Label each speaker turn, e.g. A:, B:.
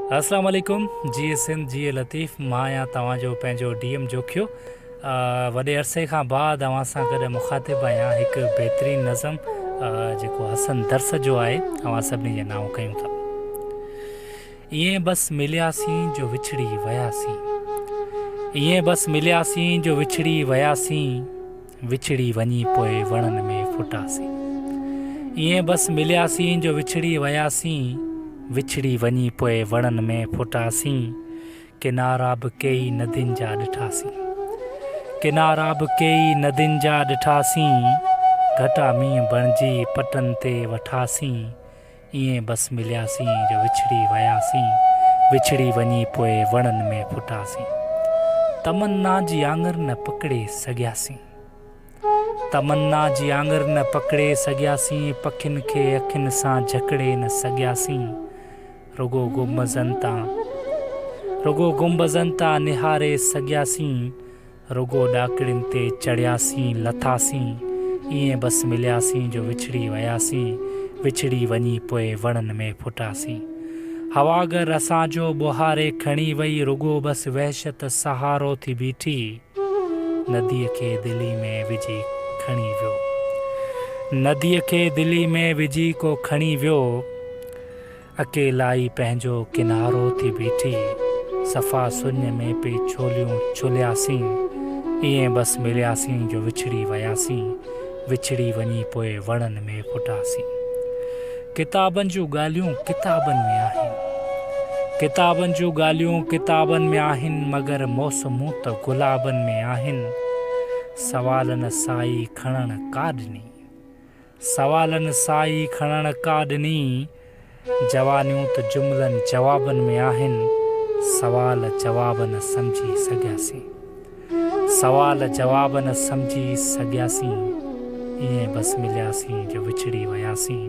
A: अस्सलाम वालेकुम जी सिंध जी लतीफ़ मां आहियां तव्हांजो पंहिंजो डीएम जोखियो। वॾे अरसे खां बाद अव्हां सां गॾु मुखातिबु आहियां हिकु बहितरीनु नज़म जेको हसन दर्स जो आहे। अव्हां सभिनी जे नाम कयूं था। ईअं बसि मिलियासीं जो विछड़ी वियासीं, ईअं बसि मिलियासीं जो विछड़ी वियासीं, विछड़ी वञी पोइ वणनि में फुटासीं। ईअं बसि मिलियासीं जो विछड़ी वियासीं, विछड़ी वञी पोइ वणनि में फुटासीं। किनारा बि कई नदियुनि जा ॾिठासीं, किनारा बि कई नदियुनि जा ॾिठासीं, घटा मींहं बणिजी पटनि ते वठासीं। ईअं बसि मिलियासीं जो विछड़ी वियासीं, विछड़ी वञी पोइ वणनि में फुटासीं। तमन्ना जी आङुर न पकिड़े सघियासीं, तमन्ना जी आङुर न पकिड़े सघियासीं, पखियुनि खे अखियुनि सां जकड़े न सघियासीं। रुगो गुंबज़नि तां निहारे सघियासीं, रुगो ॾाकिड़ियुनि ते चढ़ियासीं लथासीं। ईअं बसि मिलियासीं जो विछड़ी वियासीं, विछड़ी वञी पोइ वणनि में फुटासीं। हवा अगरि असांजो ॿुहारे खणी वई, रुगो बसि वहशत सहारो थी बीठी, नदीअ खे दिलि में विझी खणी वियो, नदीअ खे दिलि में विझी को खणी वियो। अकेलाई पंहिंजो किनारो थी बीठी, सफ़ा सुञ में पे छोलियूं छुलियासीं। ईअं बसि मिलियासीं जो विछड़ी वियासीं, विछड़ी वञी पोइ वणनि में फुटासीं। किताबनि जूं ॻाल्हियूं किताबनि में आहिनि, किताबनि जूं ॻाल्हियूं किताबनि में आहिनि, मगर मौसमूं त गुलाबनि में आहिनि। सवालनि साई खणण का ॾिनी, सवालनि साई खणण का ॾिनी, जवानियूं त जुमिलनि जवाबनि में आहिनि। सवाल जवाब न सम्झी सघियासीं, सवाल जवाब न सम्झी सघियासीं। ईअं बसि मिलियासीं जो विछड़ी वियासीं,